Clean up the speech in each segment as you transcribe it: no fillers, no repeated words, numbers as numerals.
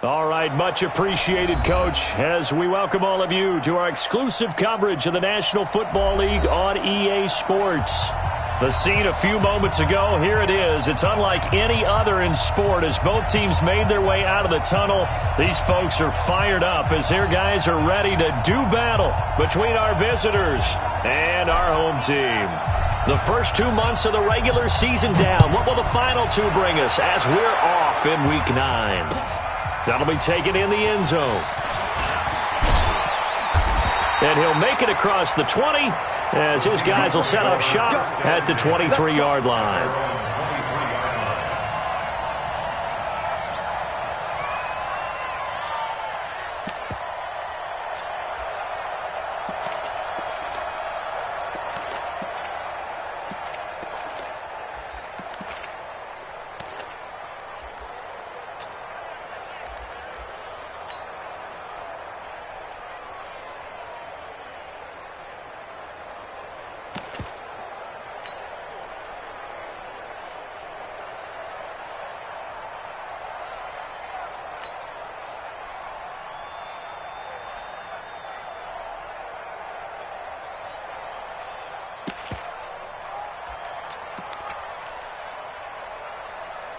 All right, much appreciated, Coach, as we welcome all of you to our exclusive coverage of the National Football League on EA Sports. The scene a few moments ago, here it is. It's unlike any other in sport as both teams made their way out of the tunnel. These folks are fired up as their guys are ready to do battle between our visitors and our home team. The first 2 months of the regular season down. What will the final two bring us as we're off in Week 9? That'll be taken in the end zone. And he'll make it across the 20 as his guys will set up shop at the 23-yard line.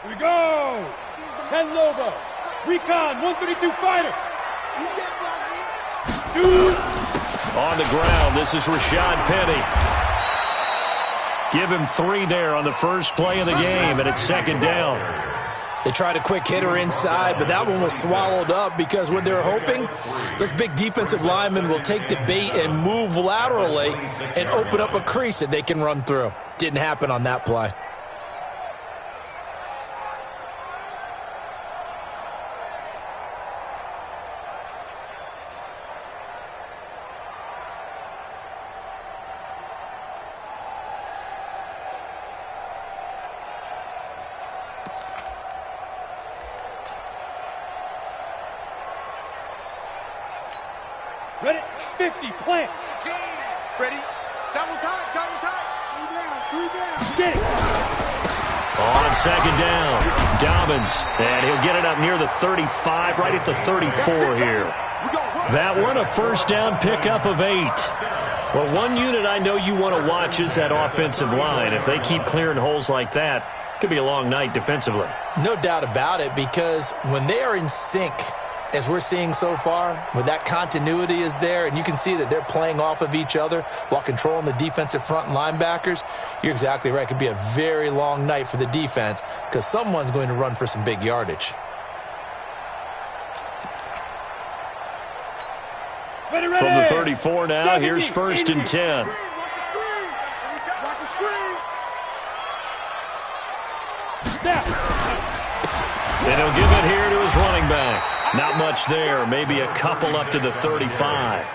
Here we go! 10 Lobo. Recon, 132 fighter. Shoot! On the ground, this is Rashad Penny. Give him 3 there on the first play of the game, and it's second down. They tried a quick hitter inside, but that one was swallowed up because what they're hoping, this big defensive lineman will take the bait and move laterally and open up a crease that they can run through. Didn't happen on that play. Ready, 50, plant. Ready, double time. 3 down. Get it. On second down, Dobbins, and he'll get it up near the 35, right at the 34 here. That one, a first down pickup of 8. Well, one unit I know you want to watch is that offensive line. If they keep clearing holes like that, it could be a long night defensively. No doubt about it, because when they are in sync, as we're seeing so far, when that continuity is there and you can see that they're playing off of each other while controlling the defensive front linebackers, you're exactly right. It could be a very long night for the defense because someone's going to run for some big yardage. Ready. From the 34 now, 70, here's first and 10. Watch the screen. And he'll give it here to his running back. Not much there, maybe a couple up to the 35.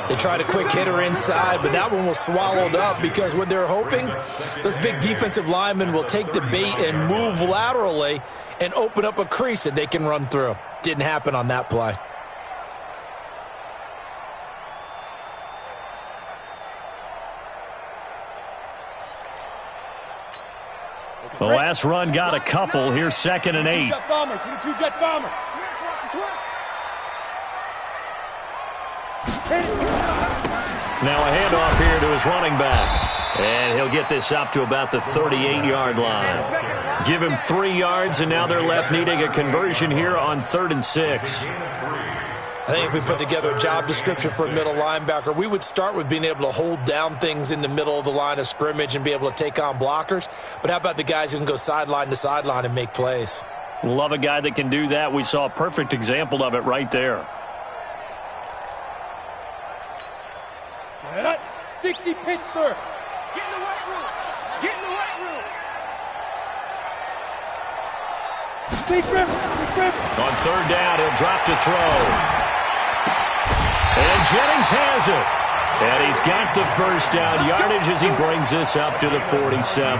They tried a quick hitter inside, but that one was swallowed up because what they're hoping, this big defensive lineman will take the bait and move laterally and open up a crease that they can run through. Didn't happen on that play. The last run got a couple. Here's second and 8. Jet bomber, 22 jet bomber. Now a handoff here to his running back. And he'll get this up to about the 38-yard line. Give him 3 yards, and now they're left needing a conversion here on 3rd and 6. I think if we put together a job description for a middle linebacker, we would start with being able to hold down things in the middle of the line of scrimmage and be able to take on blockers. But how about the guys who can go sideline to sideline and make plays? Love a guy that can do that. We saw a perfect example of it right there. Set up. 60 Pittsburgh. Get in the weight room. Big Griffin. On 3rd down, he'll drop to throw. And Jennings has it. And he's got the first down yardage as he brings this up to the 47.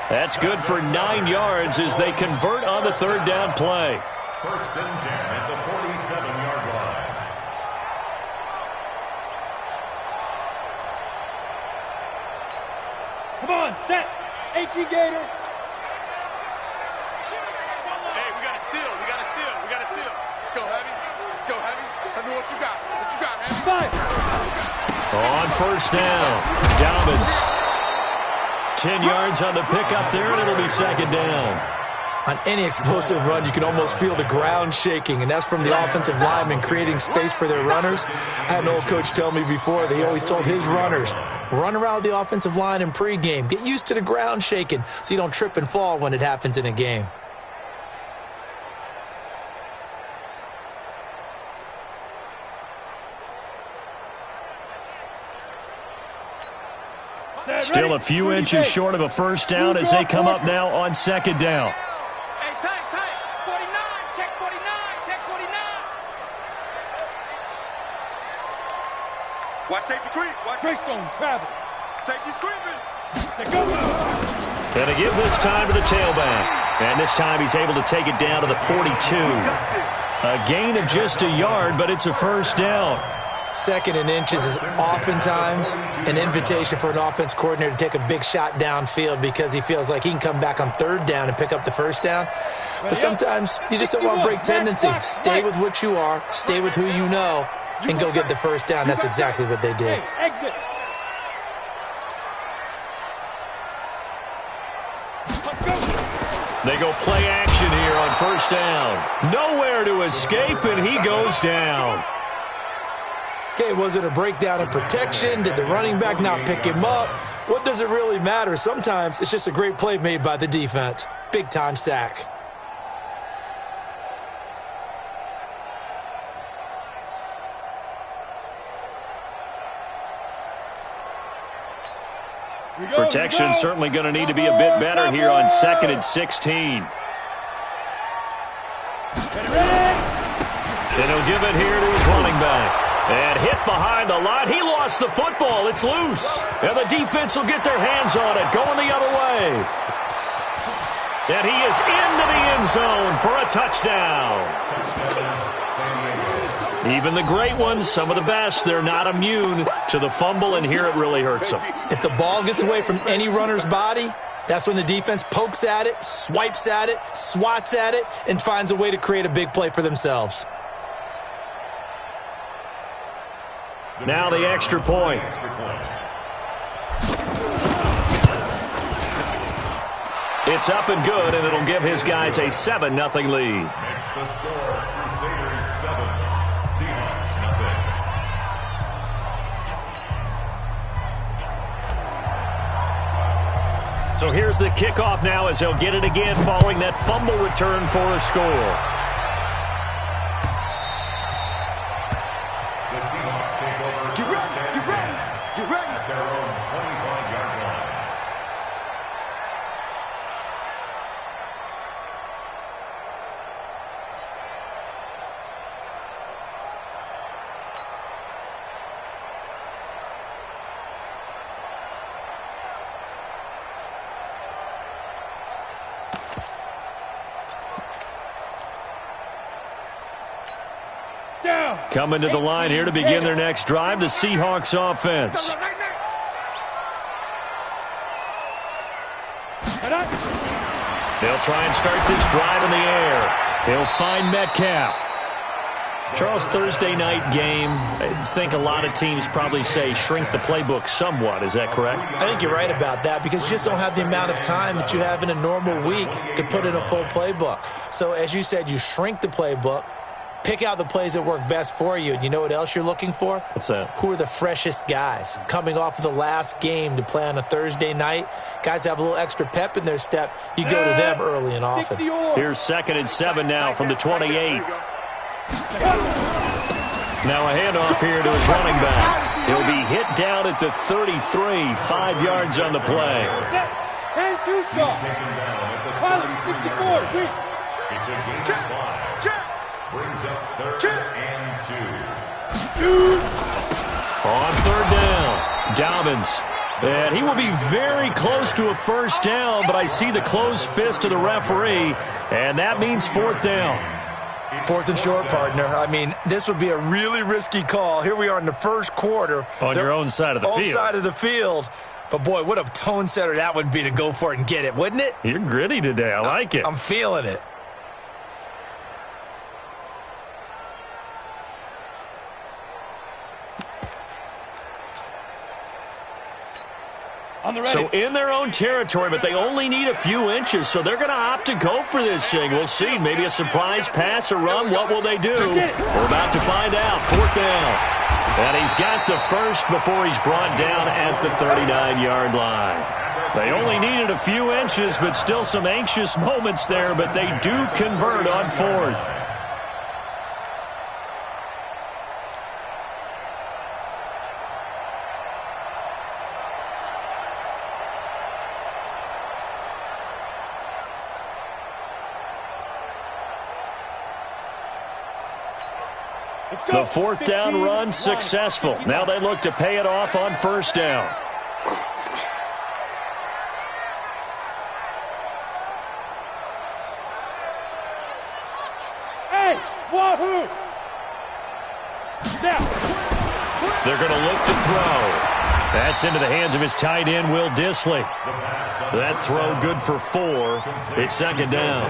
That's good for 9 yards as they convert on the 3rd down play. First and 10 at the 47-yard line. Come on, set. AT Gator. Hey, we got a seal. Let's go, Heavy. Tell me what you got. What you got, Heavy? Five. On first down, Dobbins. 10 yards on the pickup there, and it'll be second down. On any explosive run, you can almost feel the ground shaking, and that's from the offensive linemen creating space for their runners. I had an old coach tell me before that he always told his runners, run around the offensive line in pregame. Get used to the ground shaking so you don't trip and fall when it happens in a game. Still a few inches short of a first down as they come up now on second down. Hey, tight. 49. Check 49. Check 49. Watch safety creep. Watch Greystone travel. safety's creeping. Take over. And to give this time to the tailback. And this time he's able to take it down to the 42. A gain of just a yard, but it's a first down. Second and inches is oftentimes an invitation for an offense coordinator to take a big shot downfield because he feels like he can come back on third down and pick up the first down. But sometimes you just don't want to break tendency. Stay with what you are, stay with who you know, and go get the first down. That's exactly what they did. Hey, exit. They go play action here on first down. Nowhere to escape, and he goes down. Okay, was it a breakdown in protection? Did the running back not pick him up? What does it really matter? Sometimes it's just a great play made by the defense. Big-time sack. Protection certainly going to need to be a bit better here on 2nd and 16. And he'll give it here to his running back. And hit behind the line. He lost the football. It's loose. And the defense will get their hands on it, going the other way. And he is into the end zone for a touchdown. Even the great ones, some of the best, they're not immune to the fumble, and here it really hurts them. If the ball gets away from any runner's body, that's when the defense pokes at it, swipes at it, swats at it, and finds a way to create a big play for themselves. Now the extra point. It's up and good, and it'll give his guys a 7-0 lead. Makes the score Crusaders 7, Seahawks nothing. So here's the kickoff now as they'll get it again following that fumble return for a score. Coming to the line here to begin their next drive, the Seahawks offense. They'll try and start this drive in the air. He'll find Metcalf. Charles, Thursday night game, I think a lot of teams probably say shrink the playbook somewhat. Is that correct? I think you're right about that because you just don't have the amount of time that you have in a normal week to put in a full playbook. So as you said, you shrink the playbook. Pick out the plays that work best for you. And you know what else you're looking for? What's that? Who are the freshest guys? Coming off of the last game to play on a Thursday night, guys have a little extra pep in their step. You go to them early and often. Here's 2nd and 7 now from the 28. Now a handoff here to his running back. He'll be hit down at the 33, 5 yards on the play. 10-2 stop. Pilot 64, read. It's a gain of 5. Brings up 3rd and 2. On 3rd down, Dobbins. And he will be very close to a first down, but I see the closed fist of the referee, and that means 4th down. 4th and short, partner. I mean, this would be a really risky call. Here we are in the first quarter. On your own side of the field. Own side of the field. But, boy, what a tone setter that would be to go for it and get it, wouldn't it? You're gritty today. I like it. I'm feeling it. On the ready. So in their own territory, but they only need a few inches, so they're going to opt to go for this thing. We'll see. Maybe a surprise pass or run. What will they do? We're about to find out. 4th down. And he's got the first before he's brought down at the 39-yard line. They only needed a few inches, but still some anxious moments there, but they do convert on 4th. The 4th down run successful. Now they look to pay it off on 1st down. Hey, wahoo! Now. They're going to look to throw. That's into the hands of his tight end, Will Dissly. That throw good for 4. It's 2nd down.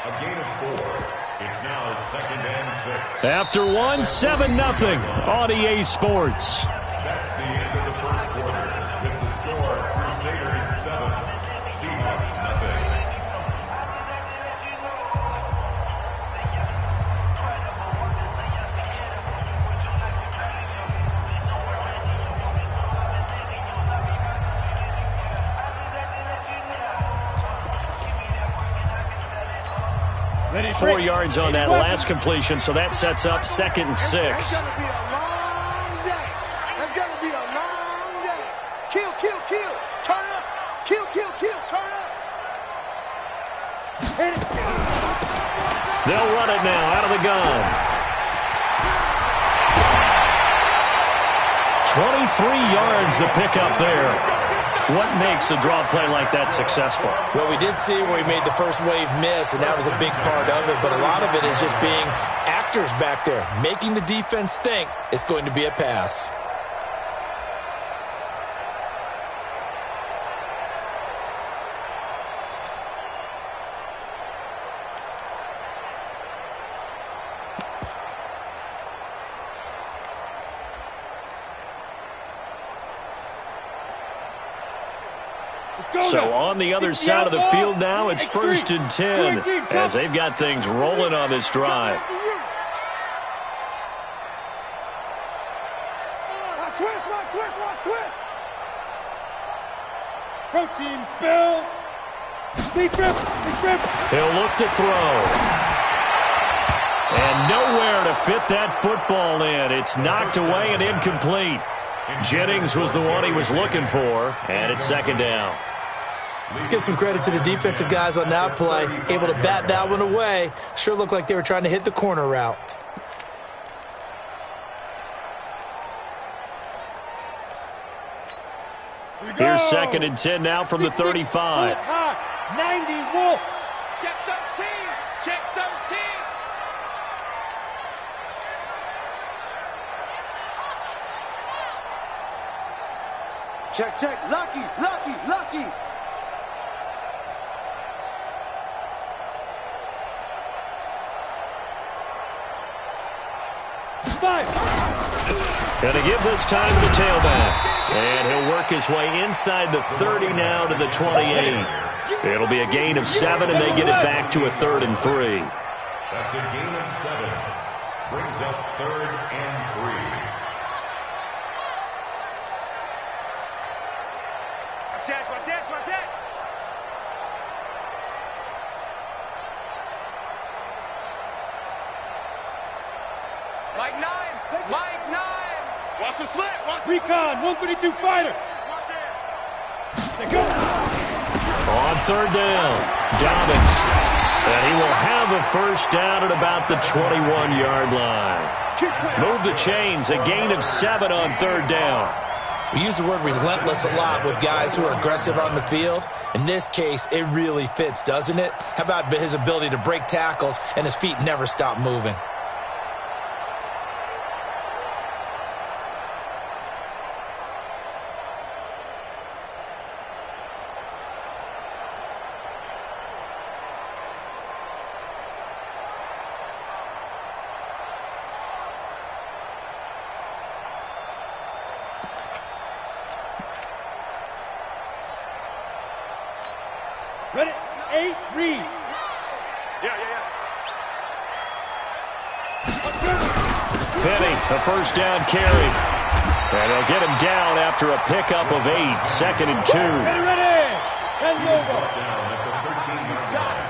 A gain of 4. It's now 2nd and 6. After 1, 7-0 on EA Sports. That's the end of the first quarter. With the score, Crusaders 7, Seahawks nothing. Ready, 4 yards on that last completion, so that sets up 2nd and 6. It's going to be a long day. It's going to be a long day. Kill, kill, kill. Turn up. Kill, kill, kill. Turn up. They'll run it now out of the gun. 23 yards the pickup there. What makes a draw play like that successful? Well, we did see where he made the first wave miss, and that was a big part of it. But a lot of it is just being actors back there, making the defense think it's going to be a pass. So on the other side of the field now, it's 1st and 10 as they've got things rolling on this drive. Protein spill. Big rip. He'll look to throw. And nowhere to fit that football in. It's knocked away and incomplete. Jennings was the one he was looking for, and it's 2nd down. Let's give some credit to the defensive guys on that play. Able to bat that one away. Sure looked like they were trying to hit the corner route. Here's 2nd and 10 now from the 35. 90 Wolf. Check 13. Check 13. Check, check. Lucky. 5. Going to give this time to the tailback. And he'll work his way inside the 30 now to the 28. It'll be a gain of 7, and they get it back to a 3rd and 3. That's a gain of 7. Brings up 3rd and 3. Watch it. Mike 9. Watch the slit. Recon 132 fighter. Watch it. They go. On 3rd down, Dobbins. And he will have a 1st down at about the 21-yard line. Move the chains, a gain of 7 on 3rd down. We use the word relentless a lot with guys who are aggressive on the field. In this case, it really fits, doesn't it? How about his ability to break tackles and his feet never stop moving? Ready? 8, read. Penny, a first down carry. And they'll get him down after a pickup of 8. 2nd and 2. Ready. 10 Lobo. Down at the 13-yard line.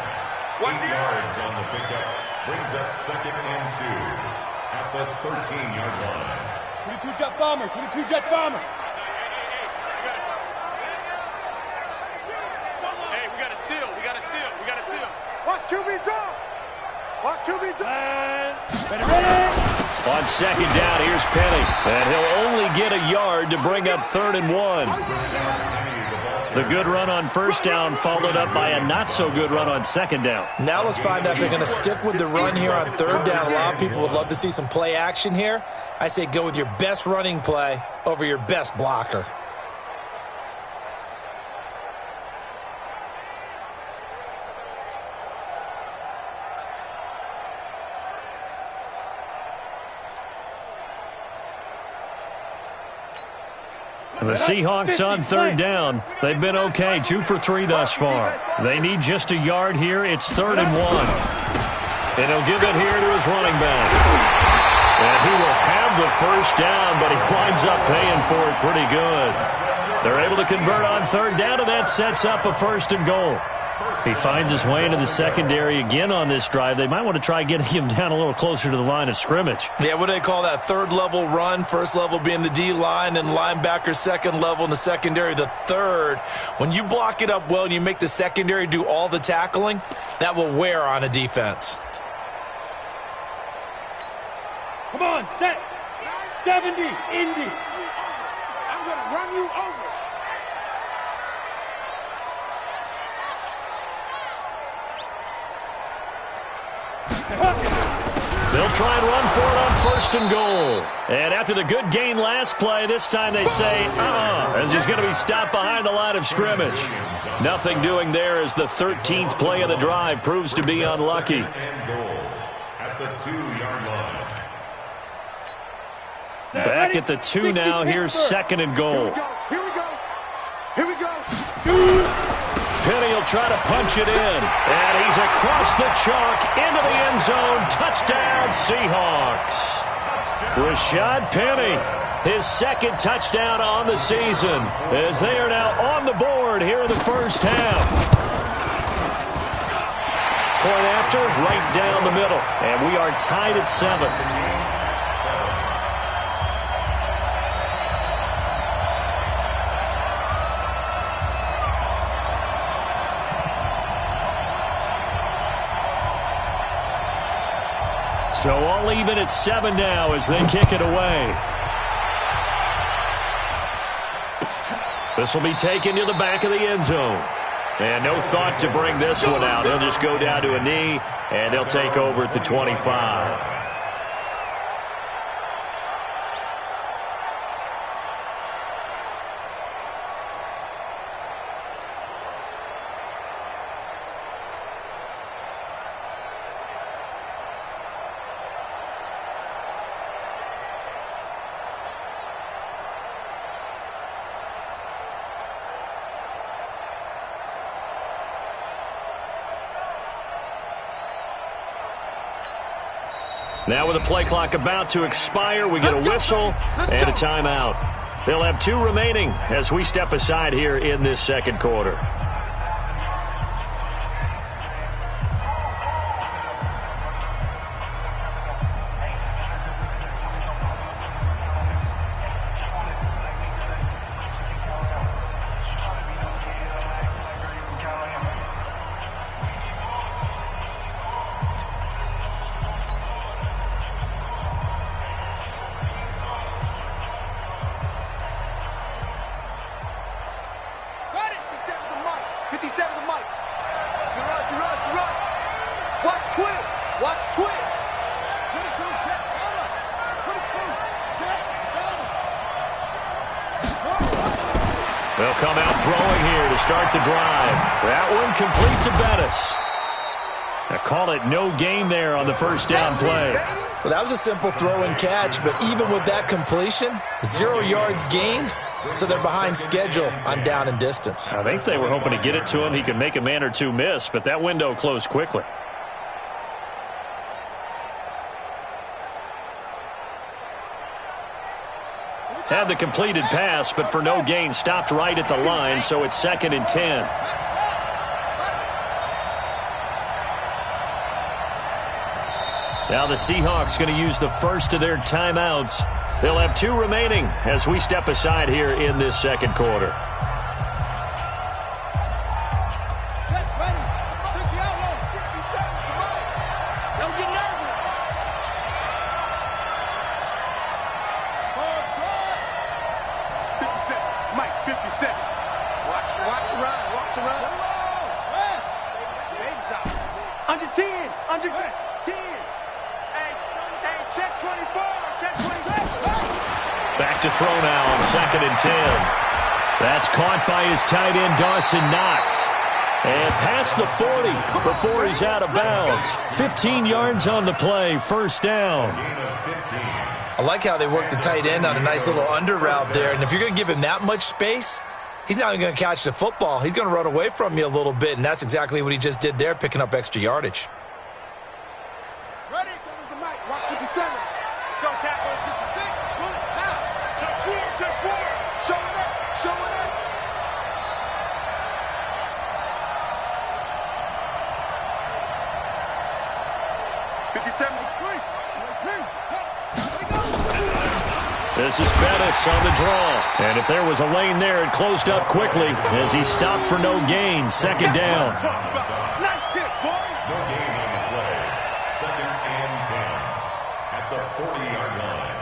8 yards on the pickup brings up 2nd and 2 at the 13-yard line. 22 jet bomber. 22 jet bomber. Hey, we got a seal. We got a seal. We got a seal. Watch QB drop. Watch QB drop. And ready. On 2nd down, here's Penny. And he'll only get a yard to bring up 3rd and 1. The good run on 1st down followed up by a not-so-good run on 2nd down. Now let's find out if they're going to stick with the run here on 3rd down. A lot of people would love to see some play action here. I say go with your best running play over your best blocker. The Seahawks on 3rd down. They've been okay, 2 for 3 thus far. They need just a yard here. It's 3rd and 1. And he'll give it here to his running back. And he will have the first down, but he winds up paying for it pretty good. They're able to convert on 3rd down, and that sets up a 1st and goal. He finds his way into the secondary again on this drive. They might want to try getting him down a little closer to the line of scrimmage. Yeah, what do they call that? 3rd level run, 1st level being the D-line, and linebacker 2nd level in the secondary, the 3rd. When you block it up well and you make the secondary do all the tackling, that will wear on a defense. Come on, set. 70, Indy. I'm going to run you over. They'll try and run for it on 1st and goal. And after the good gain last play, this time they say, as he's going to be stopped behind the line of scrimmage. Nothing doing there as the 13th play of the drive proves to be unlucky. At the 2-yard line. Back at the 2 now. Here's 2nd and goal. Here we go. Here we go. Penny will try to punch it in. And he's across the chalk into the end zone. Touchdown, Seahawks. Rashad Penny, his 2nd touchdown on the season, as they are now on the board here in the first half. Point after, right down the middle. And we are tied at 7. So all even at 7 now as they kick it away. This will be taken to the back of the end zone. And no thought to bring this one out. He'll just go down to a knee, and they'll take over at the 25. Now with the play clock about to expire, we get a whistle and a timeout. They'll have 2 remaining as we step aside here in this 2nd quarter. They'll come out throwing here to start the drive. That one complete to Bettis. I call it no gain there on the first down play. Well, that was a simple throw and catch, but even with that completion, 0 yards gained, so they're behind schedule on down and distance. I think they were hoping to get it to him. He could make a man or two miss, but that window closed quickly. Had the completed pass, but for no gain, stopped right at the line, so it's 2nd and 10. Now the Seahawks going to use the first of their timeouts. They'll have 2 remaining as we step aside here in this second quarter. Under 10, under 10. Hey, check 24, check 24. Back to throw now on 2nd and 10. That's caught by his tight end, Dawson Knox. And past the 40 before he's out of bounds. 15 yards on the play, first down. I like how they work the tight end on a nice little under route there. And if you're going to give him that much space, he's not even going to catch the football. He's going to run away from you a little bit, and that's exactly what he just did there, picking up extra yardage. Ready? That was the mic. Watch 57. Let's go, tackle 56. Pull it now. Check 4, check 4. Show it up, show it up. This is Bettis on the draw. And if there was a lane there, it closed up quickly as he stopped for no gain. 2nd down. Nice kick, boy. No gain on the play. 2nd and 10 at the 40-yard line.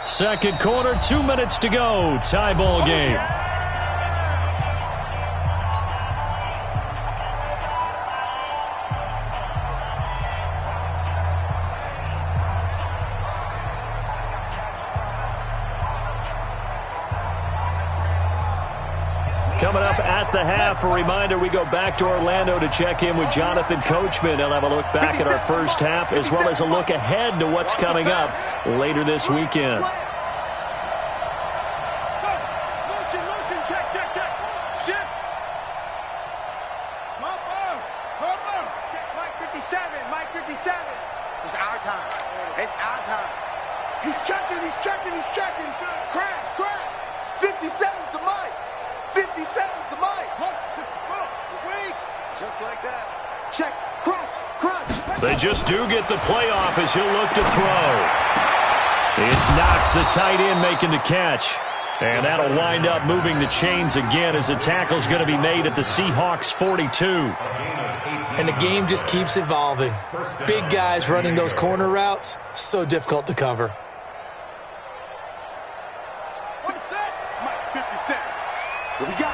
Second quarter, 2 minutes to go. Tie ball game. Coming up at the half, a reminder, we go back to Orlando to check in with Jonathan Coachman. He'll have a look back at our first half as well as a look ahead to what's coming up later this weekend. Motion, check, check, check. Shift. Cover. Check, Mike 57, Mike 57. It's our time. It's our time. He's checking. Crash. 57's the mic. 57's the mic. 64. Tweak. Just like that. Check, crunch. They just do get the playoff as he'll look to throw. It's Knox, the tight end, making the catch. And that'll wind up moving the chains again as the tackle's going to be made at the Seahawks 42. And the game just keeps evolving. Big guys running those corner routes, so difficult to cover. What is that? Mike 57. What we got?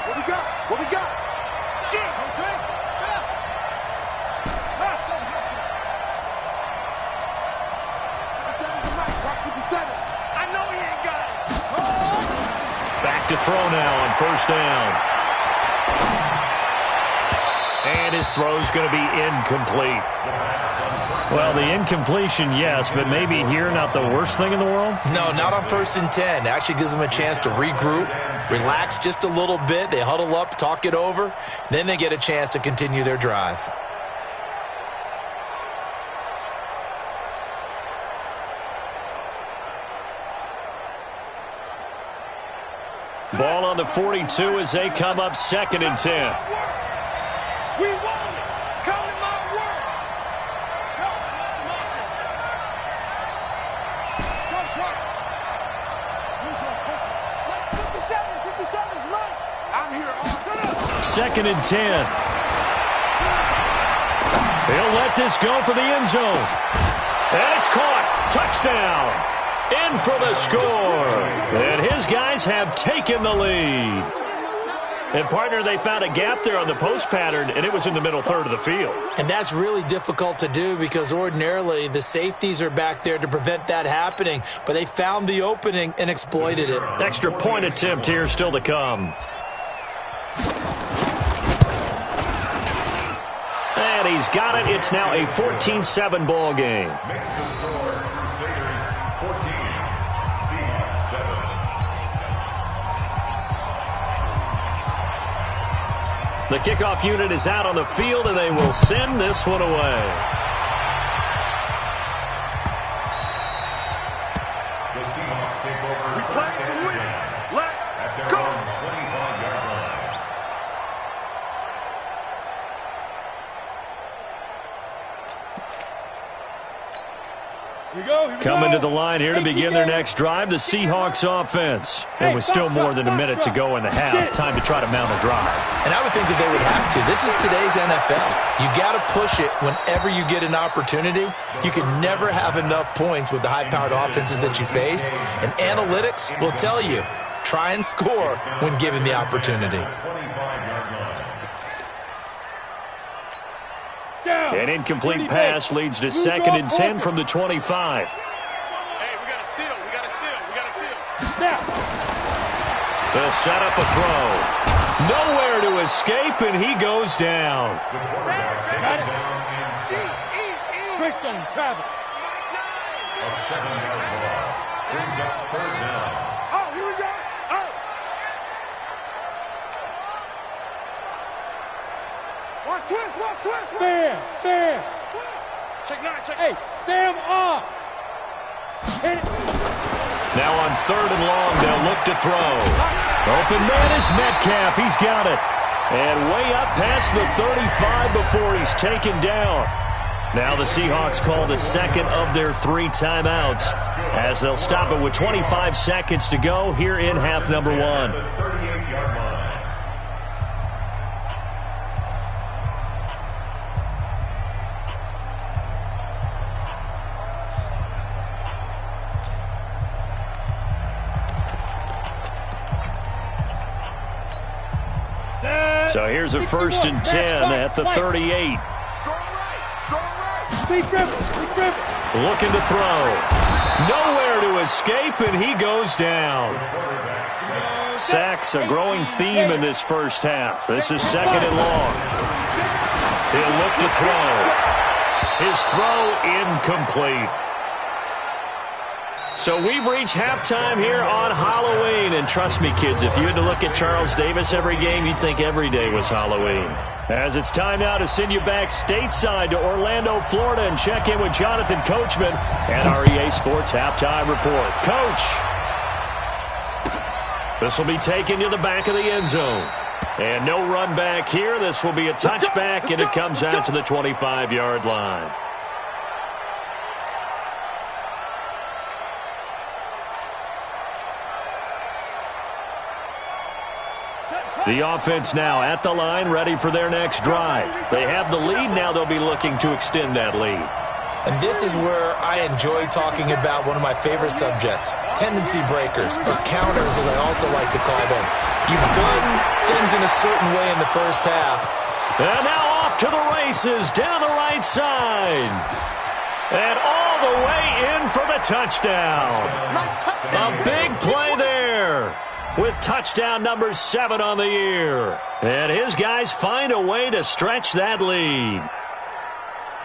Shit. Okay. Yeah. Hustle. 57's the mic. Watch 57. I know he ain't got it. Back to throw now on first down. And his throw's going to be incomplete. Well, the incompletion, yes, but maybe here not the worst thing in the world? No, not on 1st and 10. Actually gives them a chance to regroup, relax just a little bit. They huddle up, talk it over. Then they get a chance to continue their drive. Ball on the 42 as they come up 2nd and 10. We won it. Come to my work. Go. 57's right. I'm here. Oh, 2nd and 10. He'll let this go for the end zone. And it's caught. Touchdown. In for the score. And his guys have taken the lead. And, partner, they found a gap there on the post pattern, and it was in the middle third of the field. And that's really difficult to do because ordinarily the safeties are back there to prevent that happening. But they found the opening and exploited it. Extra point attempt here still to come. And he's got it. It's now a 14-7 ball game. Makes the score Crusaders 14, The kickoff unit is out on the field, and they will send this one away. The Seahawks take over. We play to win. At their Let's go. own 25-yard line. Here we go. Coming to the line here to begin their next drive, the Seahawks offense. And with still more than a minute to go in the half, time to try to mount a drive. And I would think that they would have to. This is today's NFL. You got to push it whenever you get an opportunity. You can never have enough points with the high-powered offenses that you face. And analytics will tell you, try and score when given the opportunity. 25-yard line. An incomplete pass leads to 2nd and 10 from the 25. Hey, we got to seal. We got to seal. We got to seal. Snap. They'll set up a throw. Nowhere to escape, and he goes down. The quarterback taken down inside. Christian Travis. A 7-yard loss. Brings up 3rd down. Oh, here we go. Oh. Watch twist. Fair. Check 9, check. Hey, Sam off. Hit it. Now on 3rd and long, they'll look to throw. Open man is Metcalf. He's got it. And way up past the 35 before he's taken down. Now the Seahawks call the 2nd of their 3 timeouts as they'll stop it with 25 seconds to go here in half number 1. The 38-yard line. So here's a 1st and 10 at the 38. Be driven. Looking to throw. Nowhere to escape, and he goes down. Sacks, a growing theme in this first half. This is 2nd and long. He'll look to throw. His throw incomplete. So we've reached halftime here on Halloween. And trust me, kids, if you had to look at Charles Davis every game, you'd think every day was Halloween. As it's time now to send you back stateside to Orlando, Florida, and check in with Jonathan Coachman and our EA Sports Halftime Report. Coach, this will be taken to the back of the end zone. And no run back here. This will be a touchback, and it comes out to the 25-yard line. The offense now at the line, ready for their next drive. They have the lead. Now they'll be looking to extend that lead. And this is where I enjoy talking about one of my favorite subjects, tendency breakers, or counters as I also like to call them. You've done things in a certain way in the first half. And now off to the races down the right side. And all the way in for the touchdown. A big play there, with touchdown number 7 on the year. And his guys find a way to stretch that lead.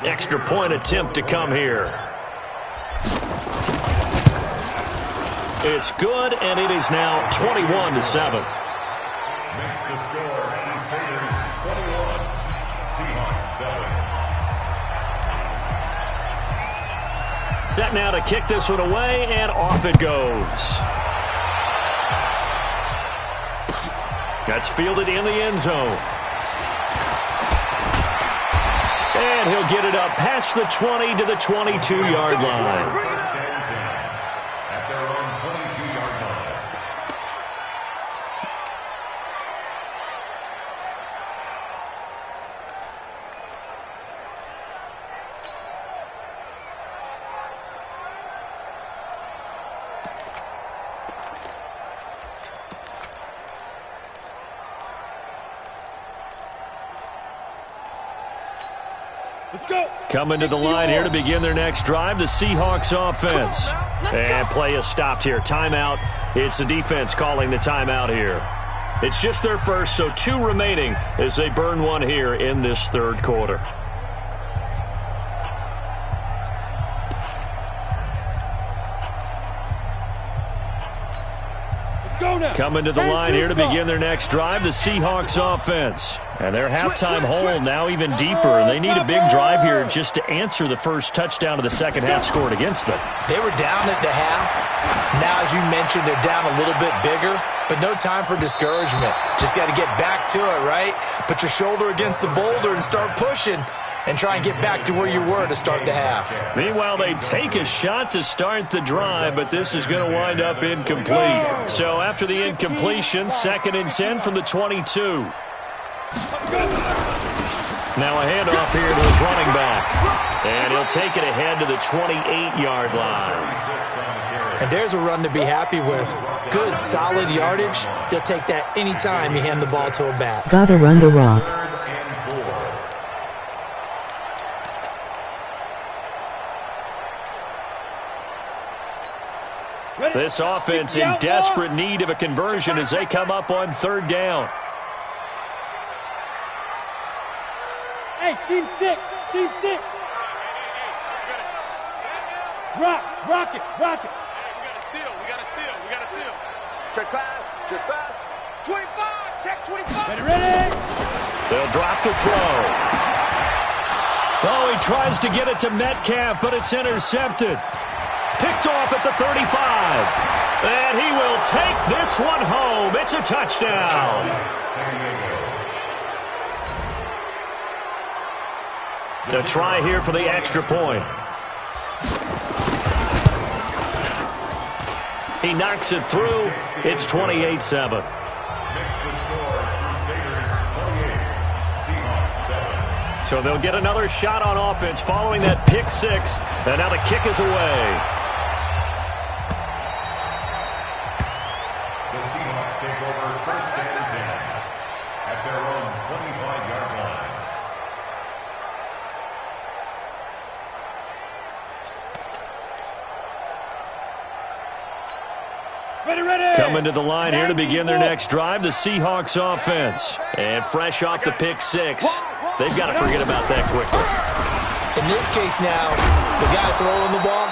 Extra point attempt to come here. It's good, and it is now 21-7. Makes the score Crusaders 21, Seahawks 7. Set now to kick this one away, and off it goes. That's fielded in the end zone. And he'll get it up past the 20 to the 22-yard line. First and 10 at their own 22-yard line. Let's go. Coming to the line here to begin their next drive, the Seahawks offense. And play is stopped here. Timeout. It's the defense calling the timeout here. It's just their first, so 2 remaining as they burn one here in this third quarter. Let's Coming to the line here to begin their next drive, the Seahawks offense. And their halftime hole now even deeper, and they need a big drive here just to answer the first touchdown of the second half scored against them. They were down at the half. Now, as you mentioned, they're down a little bit bigger, but no time for discouragement. Just got to get back to it, right? Put your shoulder against the boulder and start pushing and try and get back to where you were to start the half. Meanwhile, they take a shot to start the drive, but this is going to wind up incomplete. So after the incompletion, 2nd and 10 from the 22. Now a handoff here to his running back. And he'll take it ahead to the 28-yard line. And there's a run to be happy with. Good, solid yardage. He'll take that anytime you hand the ball to a back. Gotta run the rock. This offense in desperate need of a conversion as they come up on 3rd down. Hey, team 6, team 6. Rock it. We got to seal. Check pass. 25, check 25. Ready? They'll drop the throw. Oh, he tries to get it to Metcalf, but it's intercepted. Picked off at the 35. And he will take this one home. It's a touchdown. To try here for the extra point. He knocks it through. It's 28-7. So they'll get another shot on offense following that pick 6. And now the kick is away. The Seahawks take over 1st and 10 at their own 25-yard line. Ready. Coming to the line here to begin their next drive, the Seahawks offense. And fresh off the pick 6, they've got to forget about that quickly. In this case now, the guy throwing the ball,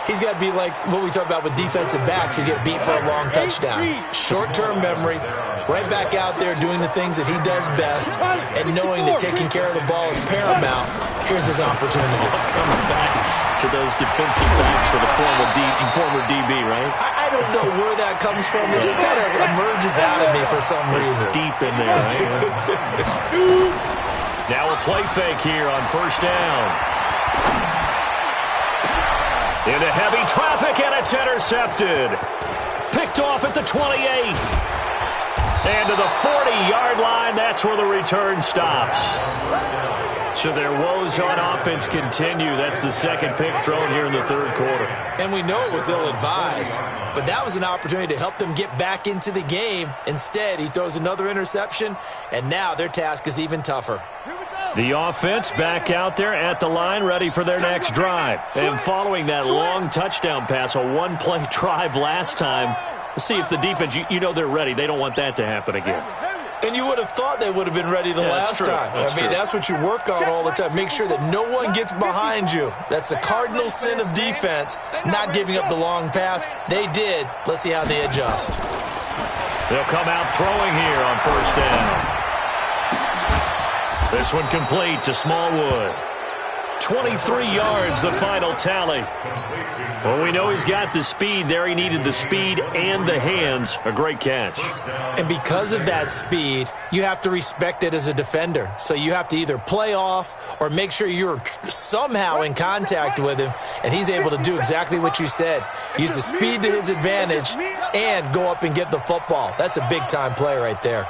he's got to be like what we talk about with defensive backs who get beat for a long touchdown. Short-term memory, right back out there doing the things that he does best, and knowing that taking care of the ball is paramount. Here's his opportunity. Comes back to those defensive backs for the former DB, right? I don't know where that comes from. It just kind of emerges out of me for some reason. It's deep in there, right? Now a play fake here on 1st down. Into heavy traffic, and it's intercepted. Picked off at the 28. And to the 40-yard line, that's where the return stops. So their woes on offense continue. That's the 2nd pick thrown here in the 3rd quarter. And we know it was ill-advised, but that was an opportunity to help them get back into the game. Instead, he throws another interception, and now their task is even tougher. The offense back out there at the line, ready for their next drive. And following that long touchdown pass, a one-play drive last time, let's see if the defense, you know they're ready. They don't want that to happen again. And you would have thought they would have been ready the last time. That's what you work on all the time. Make sure that no one gets behind you. That's the cardinal sin of defense, not giving up the long pass. They did. Let's see how they adjust. They'll come out throwing here on 1st down. This one complete to Smallwood. 23 yards, the final tally. Well, we know he's got the speed there. He needed the speed and the hands. A great catch. And because of that speed, you have to respect it as a defender. So you have to either play off or make sure you're somehow in contact with him, and he's able to do exactly what you said. Use the speed to his advantage and go up and get the football. That's a big-time play right there.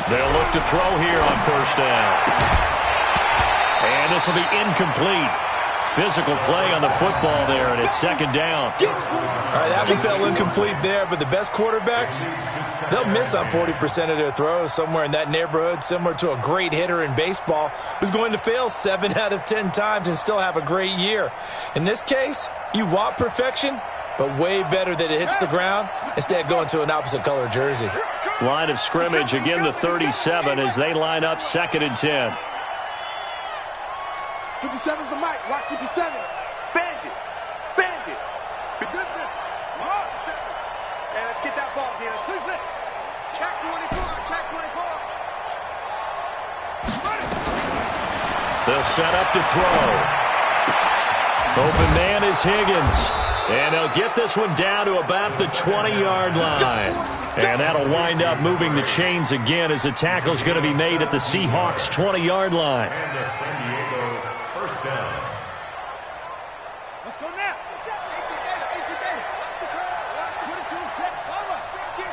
They'll look to throw here on 1st down. And this will be incomplete. Physical play on the football there, and it's 2nd down. All right, that one fell incomplete there, but the best quarterbacks, they'll miss on 40% of their throws, somewhere in that neighborhood, similar to a great hitter in baseball who's going to fail 7 out of 10 times and still have a great year. In this case, you want perfection, but way better that it hits the ground instead of going to an opposite color jersey. Here it comes. Line of scrimmage, again the 37 as they line up 2nd and 10. 57's the mic. Watch 57. Bandit. Bandit. Hey, let's get that ball, Fienz. Check 24. Check 24. They'll set up to throw. Open man is Higgins. And they'll get this one down to about the 20-yard line. And that'll wind up moving the chains again as the tackle's going to be made at the Seahawks' 20-yard line. And the San Diego first down. Let's go now. 18 data. Watch the curl. Watch 22. Check. Bomber.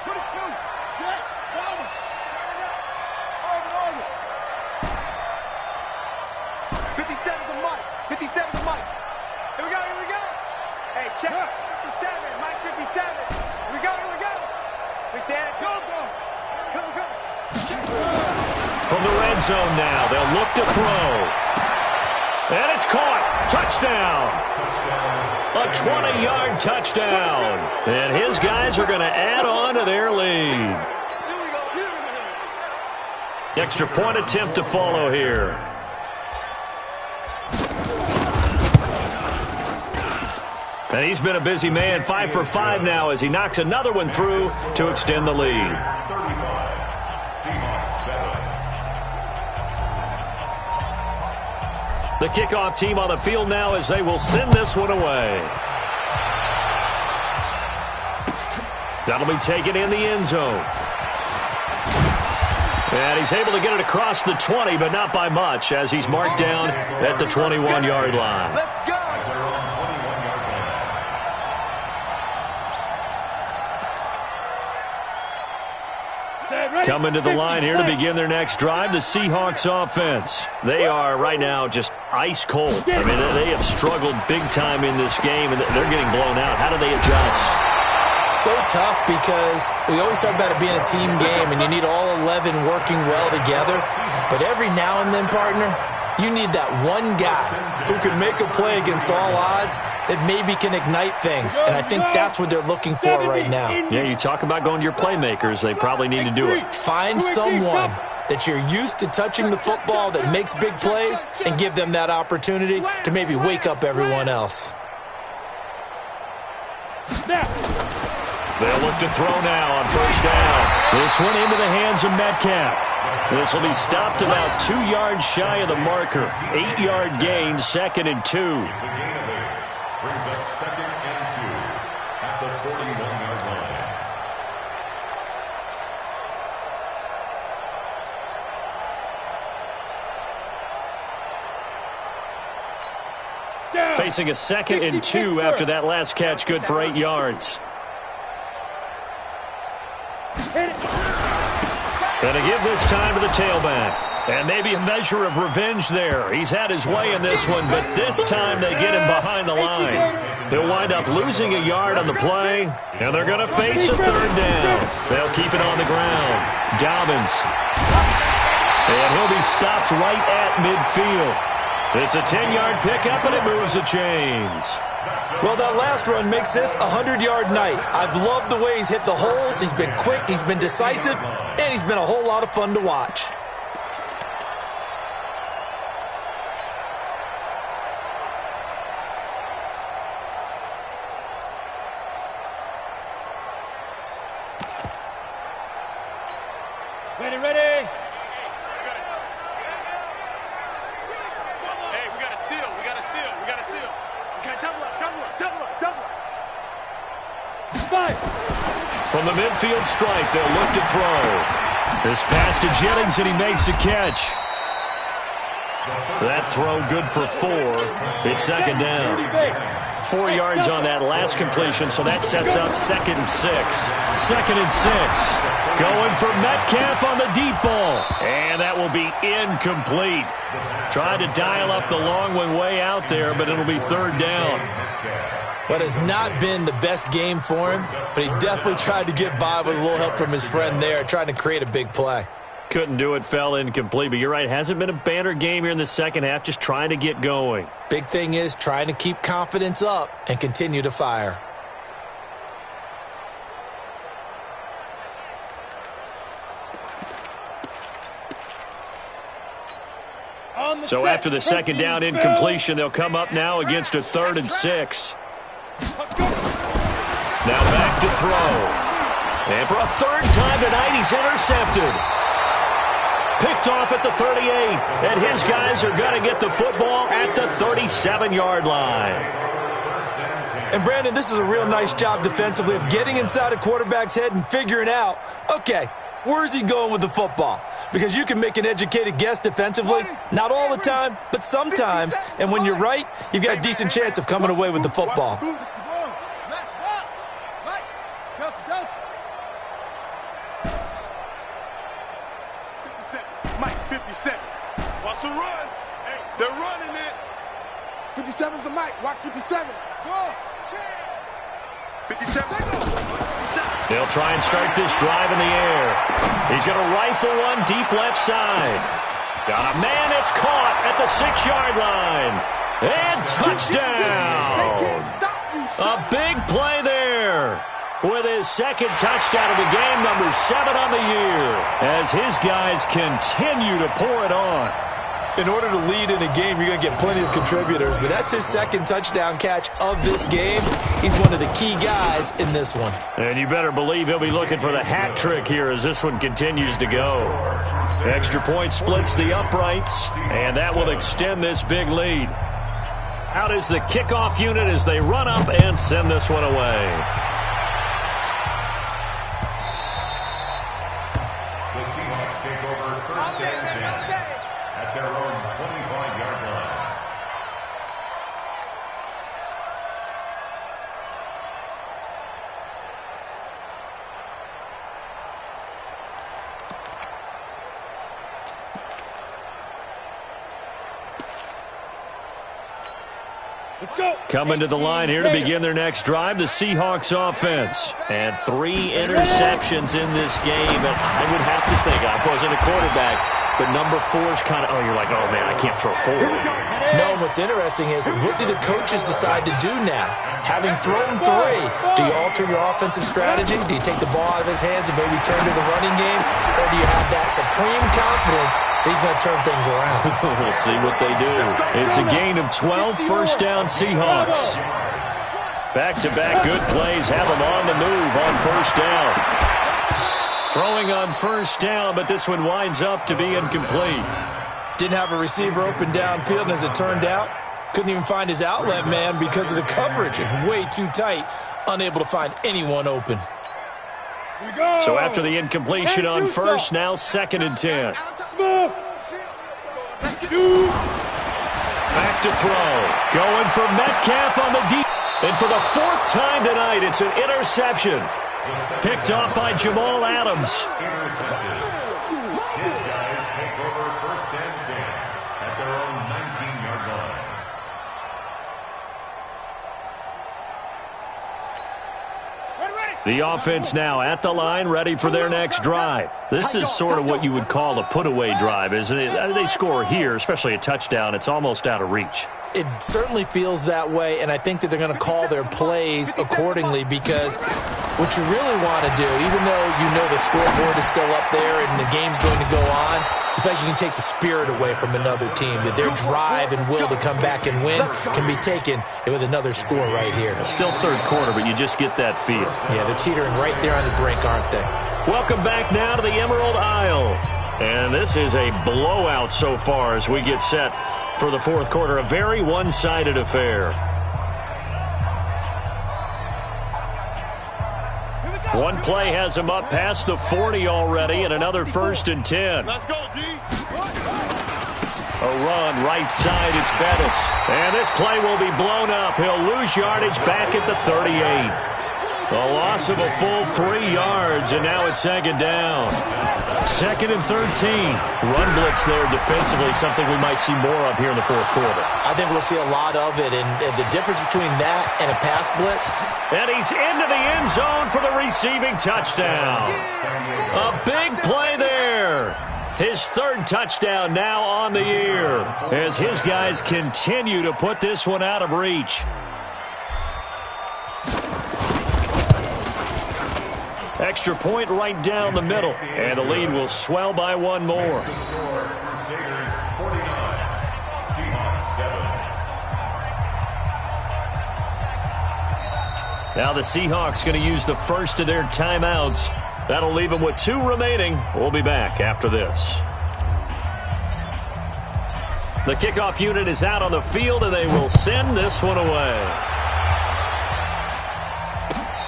22. Check. Bomber. Over. 57's the mic. 57's the mic. Here we go. Hey, check 57. Mike 57. Here we go. Big Dan. Go. From the red zone now, they'll look to throw. And it's caught. Touchdown. A 20-yard touchdown. And his guys are going to add on to their lead. Extra point attempt to follow here. And he's been a busy man, 5 for 5 now as he knocks another one through to extend the lead. 35. Seahawks 7. The kickoff team on the field now as they will send this one away. That'll be taken in the end zone. And he's able to get it across the 20, but not by much as he's marked down at the 21-yard line. Let's go. Coming to the line here to begin their next drive, the Seahawks offense. They are right now just ice cold. I mean, they have struggled big time in this game, and they're getting blown out. How do they adjust? So tough because we always talk about it being a team game, and you need all 11 working well together. But every now and then, partner, you need that one guy who can make a play against all odds that maybe can ignite things. And I think that's what they're looking for right now. Yeah, you talk about going to your playmakers. They probably need to do it. Find someone that you're used to touching the football that makes big plays and give them that opportunity to maybe wake up everyone else. They'll look to throw now on first down. This one into the hands of Metcalf. This will be stopped about 2 yards shy of the marker. 8-yard gain, 2nd and 2. It's a gain of 8. Brings up 2nd and 2 at the 41-yard line. Facing a 2nd and 2 after that last catch, good for 8 yards. And to give this time to the tailback. And maybe a measure of revenge there. He's had his way in this one, but this time they get him behind the line. He'll wind up losing a yard on the play, and they're going to face a 3rd down. They'll keep it on the ground. Dobbins. And he'll be stopped right at midfield. It's a 10-yard pickup, and it moves the chains. Well, that last run makes this a 100-yard night. I've loved the way he's hit the holes. He's been quick, he's been decisive, and he's been a whole lot of fun to watch. Ready. Hey, we got to seal. Okay, double up. Fight. From the midfield strike, they'll look to throw. This pass to Jennings, and he makes the catch. That throw good for 4. It's 2nd down. 4 yards on that last completion, so that sets up 2nd and 6. 2nd and 6. Going for Metcalf on the deep ball. And that will be incomplete. Tried to dial up the long one way out there, but it'll be 3rd down. What has not been the best game for him, but he definitely tried to get by with a little help from his friend there, trying to create a big play. Couldn't do it, fell incomplete, but you're right, hasn't been a banner game here in the second half, just trying to get going. Big thing is trying to keep confidence up and continue to fire. So after the second down incompletion, they'll come up now against a 3rd and 6. Now back to throw. And for a 3rd time tonight, he's intercepted. Picked off at the 38. And his guys are going to get the football at the 37-yard line. And, Brandon, this is a real nice job defensively of getting inside a quarterback's head and figuring out, okay, where's he going with the football? Because you can make an educated guess defensively, not all the time, but sometimes. And when you're right, you've got a decent chance of coming away with the football. Mike, 57. Watch the run. They're running it. 57's the Mike. Watch 57. Go. 57. They'll try and start this drive in the air. He's going to rifle one deep left side. Got a man. It's caught at the 6-yard line. And touchdown. A big play there. With his 2nd touchdown of the game, number 7 on the year, as his guys continue to pour it on. In order to lead in a game, you're going to get plenty of contributors, but that's his 2nd touchdown catch of this game. He's one of the key guys in this one. And you better believe he'll be looking for the hat trick here as this one continues to go. Extra point splits the uprights, and that will extend this big lead. Out is the kickoff unit as they run up and send this one away. Coming to the line here to begin their next drive, the Seahawks offense. And 3 interceptions in this game. And I would have to think, I wasn't a quarterback, but number 4's kind of, oh, you're like, oh, man, I can't throw forward. No, what's interesting is, what do the coaches decide to do now? Having thrown 3, do you alter your offensive strategy? Do you take the ball out of his hands and maybe turn to the running game? Or do you have that supreme confidence that he's going to turn things around? We'll see what they do. It's a gain of 12, 1st down Seahawks. Back-to-back good plays have them on the move on 1st down. Throwing on 1st down, but this one winds up to be incomplete. Didn't have a receiver open downfield, and as it turned out, couldn't even find his outlet man because of the coverage. It's way too tight, unable to find anyone open. So after the incompletion on 1st, now 2nd and 10. Back to throw. Going for Metcalf on the deep. And for the 4th time tonight, it's an interception. Picked off by Jamal Adams. His guys take over 1st and 10 at their own 19-yard line. The offense now at the line, ready for their next drive. This is sort of what you would call a put-away drive, isn't it? They score here, especially a touchdown. It's almost out of reach. It certainly feels that way, and I think that they're going to call their plays accordingly, because what you really want to do, even though you know the scoreboard is still up there and the game's going to go on, you feel like you can take the spirit away from another team, that their drive and will to come back and win can be taken with another score right here. It's still 3rd quarter, but you just get that feel. Yeah, they're teetering right there on the brink, aren't they? Welcome back now to the Emerald Isle. And this is a blowout so far as we get set for the 4th quarter. A very one-sided affair. One play has him up past the 40 already, and another 1st and 10. Let's go, D. A run right side, it's Bettis. And this play will be blown up. He'll lose yardage back at the 38. A loss of a full 3 yards, and now it's 2nd down. 2nd and 13. Run blitz there defensively, something we might see more of here in the 4th quarter. I think we'll see a lot of it, and the difference between that and a pass blitz. And he's into the end zone for the receiving touchdown. A big play there. His 3rd touchdown now on the year as his guys continue to put this one out of reach. Extra point right down the middle, and the lead will swell by 1 more. Now the Seahawks going to use the first of their timeouts. That'll leave them with 2 remaining. We'll be back after this. The kickoff unit is out on the field, and they will send this one away.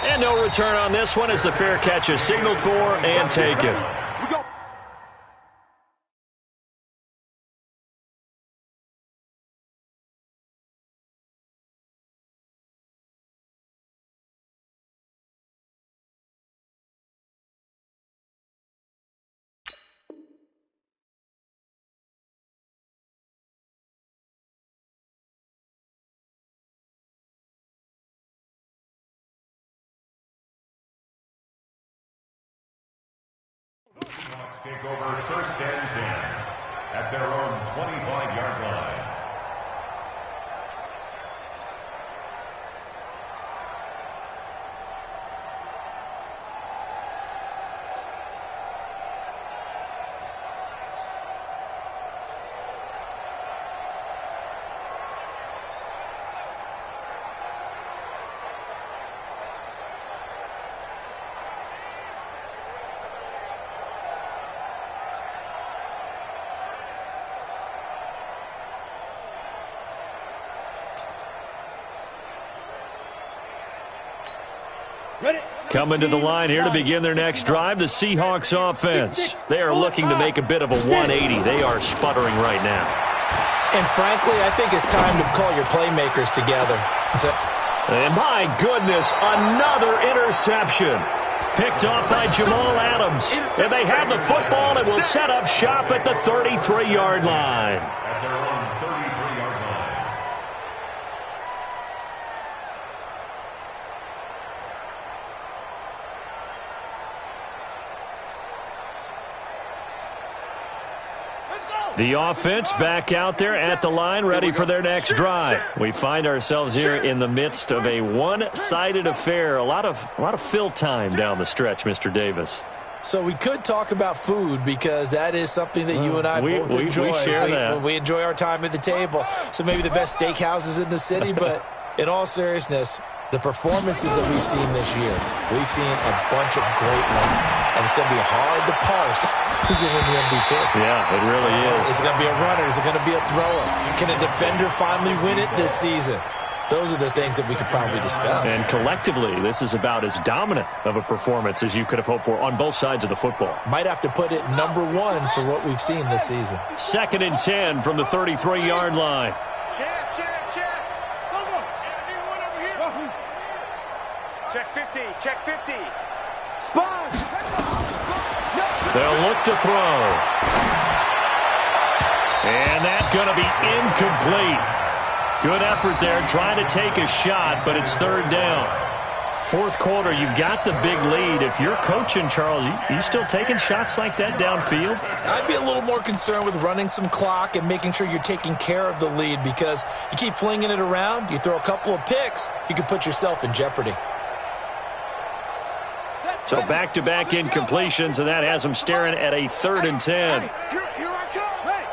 And no return on this one as the fair catch is signaled for and taken. Seahawks take over first and 10 at their own 25-yard line. Coming to the line here to begin their next drive, the Seahawks offense. They are looking to make a bit of a 180. They are sputtering right now. And frankly, I think it's time to call your playmakers together. And my goodness, another interception. Picked off by Jamal Adams. And they have the football and will set up shop at the 33-yard line. At their own 33-yard line. The offense back out there at the line, ready for their next drive. We find ourselves here in the midst of a one-sided affair. A lot of fill time down the stretch, Mr. Davis. So we could talk about food because that is something that you and I both enjoy. We share that. We enjoy our time at the table. So maybe the best steakhouses in the city, but in all seriousness, the performances that we've seen this year, we've seen a bunch of great ones, and it's going to be hard to parse who's going to win the MVP. Yeah, it really is. Is it going to be a runner? Is it going to be a thrower? Can a defender finally win it this season? Those are the things that we could probably discuss. And collectively, this is about as dominant of a performance as you could have hoped for on both sides of the football. Might have to put it number 1 for what we've seen this season. 2nd and 10 from the 33-yard line. Check 50, check 50. Spine. They'll look to throw. And that's going to be incomplete. Good effort there, trying to take a shot, but it's 3rd down. 4th quarter, you've got the big lead. If you're coaching, Charles, you still taking shots like that downfield? I'd be a little more concerned with running some clock and making sure you're taking care of the lead, because you keep flinging it around, you throw a couple of picks, you could put yourself in jeopardy. So back-to-back incompletions, and that has them staring at a 3rd and 10. Here I come. Hey,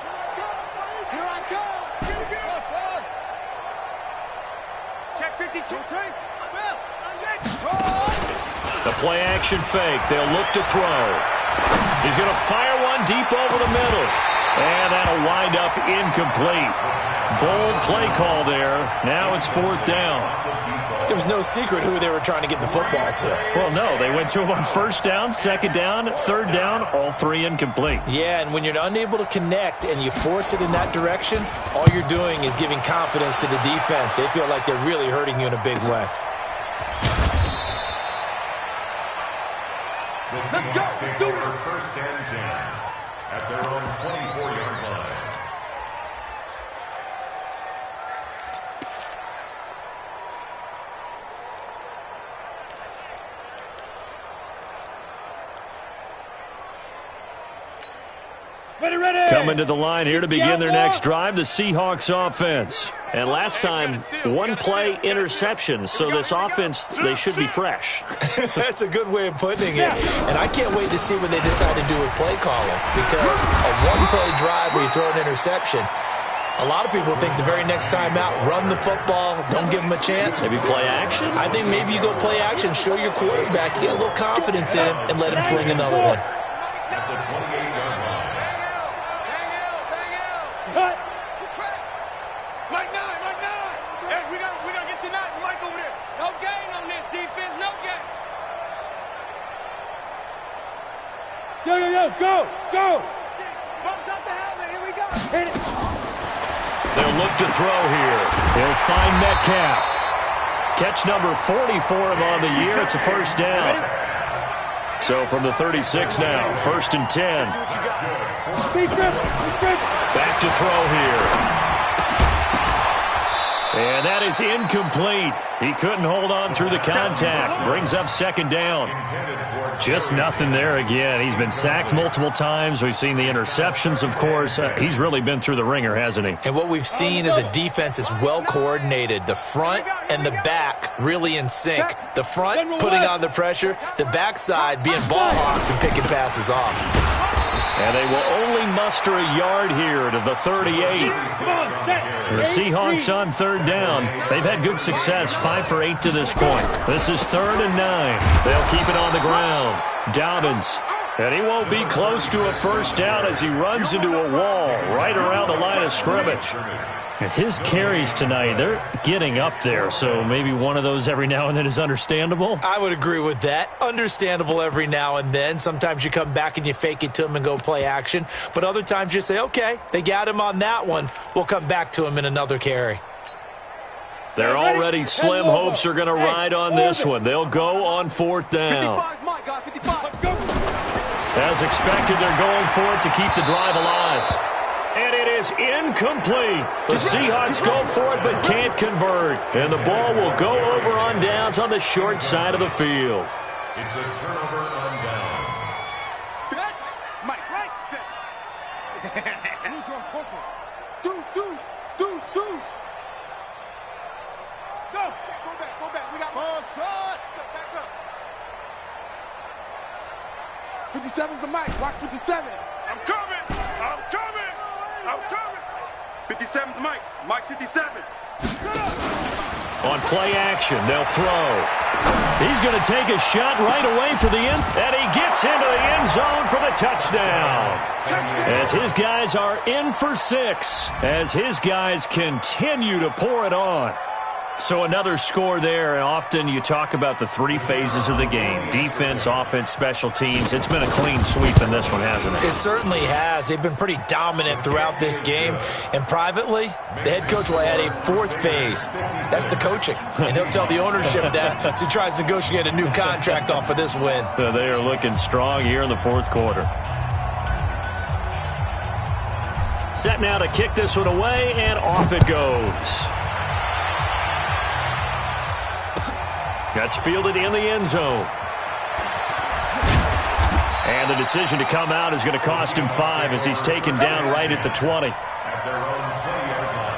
here I come. Check 52. The play-action fake. They'll look to throw. He's going to fire one deep over the middle. And that'll wind up incomplete. Bold play call there. Now it's 4th down. It was no secret who they were trying to get the football to. Well, no. They went to him on 1st down, 2nd down, 3rd down, all 3 incomplete. Yeah, and when you're unable to connect and you force it in that direction, all you're doing is giving confidence to the defense. They feel like they're really hurting you in a big way. The Seahawks take over 1st and 10 at their own 24-yard line. Coming to the line here to begin their next drive, the Seahawks offense. And last time, 1 play interception, so this offense, they should be fresh. That's a good way of putting it. And I can't wait to see what they decide to do with play calling, because a 1-play drive where you throw an interception, A lot of people think the very next time out, run the football, don't give him a chance. Maybe play action? I think maybe you go play action, show your quarterback, get a little confidence in him, and let him fling another one. At the 28-yard line. Mike 9. Hey, we gotta get tonight. Mike over there. No gain on this defense. No gain. Yo, go! Bumps up the helmet. Here we go. Hit it! They'll look to throw here. He'll find Metcalf. Catch number 44 on the year. It's a first down. So from the 36 now, 1st and 10. Back to throw here. And that is incomplete. He couldn't hold on through the contact. Brings up 2nd down. Just nothing there again. He's been sacked multiple times. We've seen the interceptions, of course. He's really been through the ringer, hasn't he? And what we've seen is a defense that's well coordinated. The front and the back really in sync. The front putting on the pressure. The backside being ball hawks and picking passes off. And they will only muster a yard here to the 38. The Seahawks on 3rd down. They've had good success, 5 for 8 to this point. This is 3rd and 9. They'll keep it on the ground. Dobbins. And he won't be close to a first down as he runs into a wall right around the line of scrimmage. His carries tonight, they're getting up there, so maybe one of those every now and then is understandable. I would agree with that. Understandable every now and then. Sometimes you come back and you fake it to him and go play action. But other times you say, okay, they got him on that one. We'll come back to him in another carry. They're already slim hopes are going to ride on this one. They'll go on 4th down. As expected, they're going for it to keep the drive alive. And it is incomplete. The Seahawks go for it but can't convert. And the ball will go over on downs on the short side of the field. It's a turnover on downs. Mike, right, set. Deuce. Go back. We got ball, trot. Back up. 57's the mic. Watch 57. I'm coming. 57's Mike. Mike 57. On play action, they'll throw. He's going to take a shot right away for the end, and he gets into the end zone for the touchdown. As his guys are in for 6, as his guys continue to pour it on. So another score there, and often you talk about the 3 phases of the game. Defense, offense, special teams. It's been a clean sweep in this one, hasn't it? It certainly has. They've been pretty dominant throughout this game. And privately, the head coach will add a 4th phase. That's the coaching. And he'll tell the ownership that as he tries to negotiate a new contract off of this win. They are looking strong here in the 4th quarter. Set now to kick this one away, and off it goes. That's fielded in the end zone. And the decision to come out is going to cost him 5 as he's taken down right at the 20. At their own 20-yard line.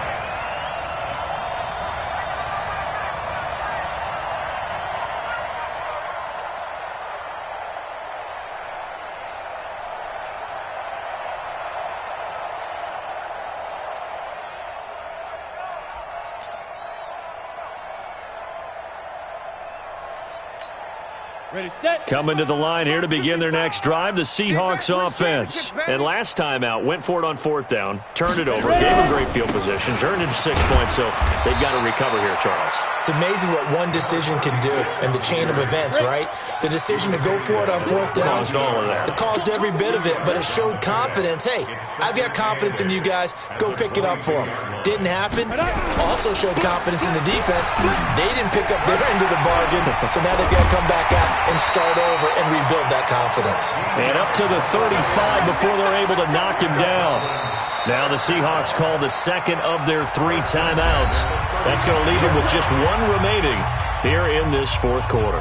Ready, set. Coming to the line here to begin their next drive, the Seahawks offense. And last time out, went for it on 4th down, turned it over, gave them great field position, turned into 6 points, so they've got to recover here, Charles. It's amazing what one decision can do in the chain of events, right? The decision to go for it on 4th down. Caused all of that. It caused every bit of it, but it showed confidence. Hey, I've got confidence in you guys. Go pick it up for them. Didn't happen. Also showed confidence in the defense. They didn't pick up their end of the bargain, so now they've got to come back out and start over and rebuild that confidence. And up to the 35 before they're able to knock him down. Now the Seahawks call the 2nd of their 3 timeouts. That's going to leave them with just 1 remaining here in this 4th quarter.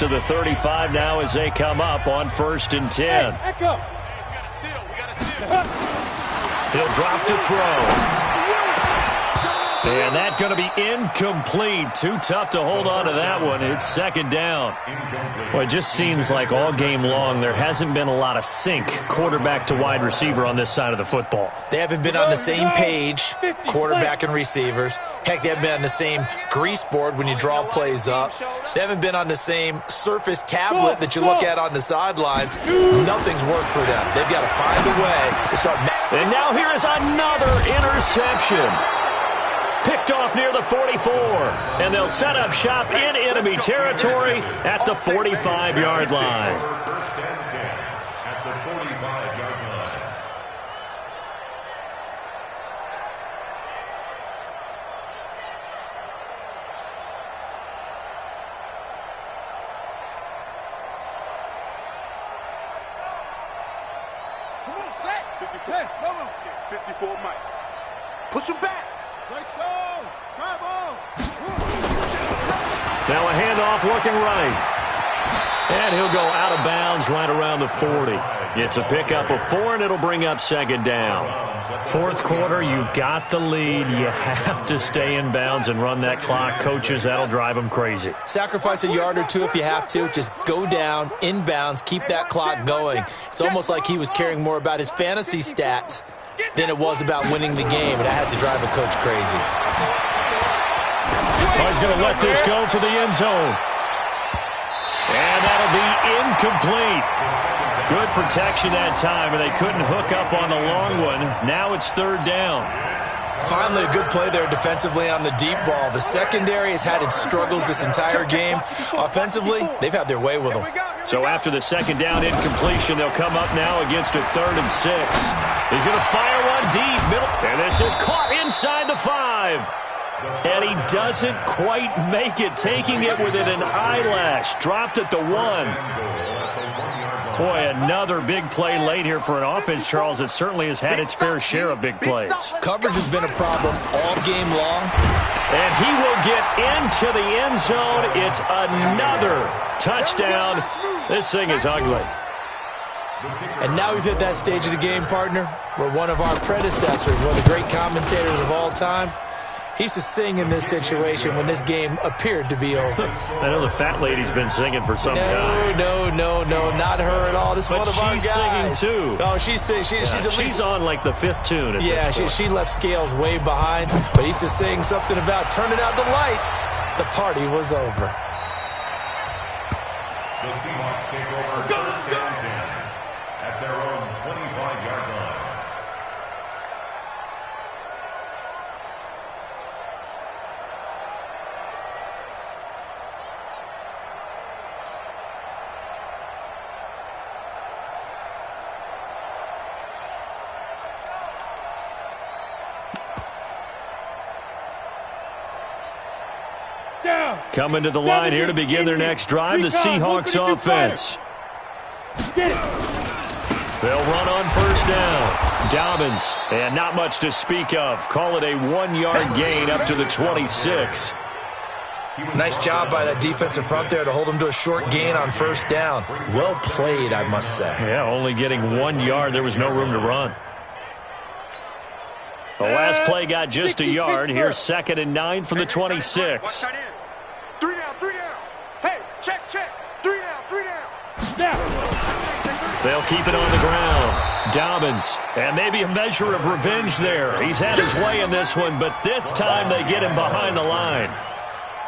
to the 35 now as they come up on 1st and 10. Echo. He'll drop to throw. And that's going to be incomplete. Too tough to hold on to that one. It's 2nd down. Well, it just seems like all game long there hasn't been a lot of sync quarterback to wide receiver on this side of the football. They haven't been on the same page, quarterback and receivers. Heck, they haven't been on the same grease board when you draw plays up. They haven't been on the same Surface tablet that you look at on the sidelines. Nothing's worked for them. They've got to find a way to start. And now here is another interception. Picked off near the 44, and they'll set up shop in enemy territory at the 45-yard line. First and 10 at the 45-yard line. Come on, set. 54. No, no. 54, Mike. Push him back. Now a handoff looking right. And he'll go out of bounds right around the 40. It's a pickup of 4, and it'll bring up 2nd down. 4th quarter, you've got the lead. You have to stay in bounds and run that clock. Coaches, that'll drive them crazy. Sacrifice a yard or two if you have to. Just go down, in bounds, keep that clock going. It's almost like he was caring more about his fantasy stats than it was about winning the game, and that has to drive a coach crazy. Oh, he's going to let this go for the end zone. And that'll be incomplete. Good protection that time, and they couldn't hook up on the long one. Now it's 3rd down. Finally, a good play there defensively on the deep ball. The secondary has had its struggles this entire game. Offensively, they've had their way with them. So after the 2nd down incompletion, they'll come up now against a 3rd and 6. He's going to fire one deep middle. And this is caught inside the 5. And he doesn't quite make it, taking it within an eyelash. Dropped at the 1. Boy, another big play late here for an offense, Charles, that certainly has had its fair share of big plays. Coverage has been a problem all game long. And he will get into the end zone. It's another touchdown. This thing is ugly. And now we've hit that stage of the game, partner, where one of our predecessors, one of the great commentators of all time, he used to sing in this situation when this game appeared to be over. I know the fat lady's been singing for some time. No, not her at all. This is one of our guys. But she's singing, too. Oh, she's singing. She's on, like, the 5th tune at this point. She left Scales way behind, but he used to sing something about turning out the lights. The party was over. The Seahawks take over 1st and 10 at their own 25-yard line. Coming to the line here to begin their next drive, the Seahawks offense. They'll run on 1st down. Dobbins, and not much to speak of. Call it a 1-yard gain up to the 26. Nice job by that defensive front there to hold them to a short gain on 1st down. Well played, I must say. Yeah, only getting 1 yard. There was no room to run. The last play got just a yard. Here's 2nd and 9 from the 26. 3 down, 3 down. Hey, check. 3 down. They'll keep it on the ground. Dobbins, and maybe a measure of revenge there. He's had his way in this one, but this time they get him behind the line.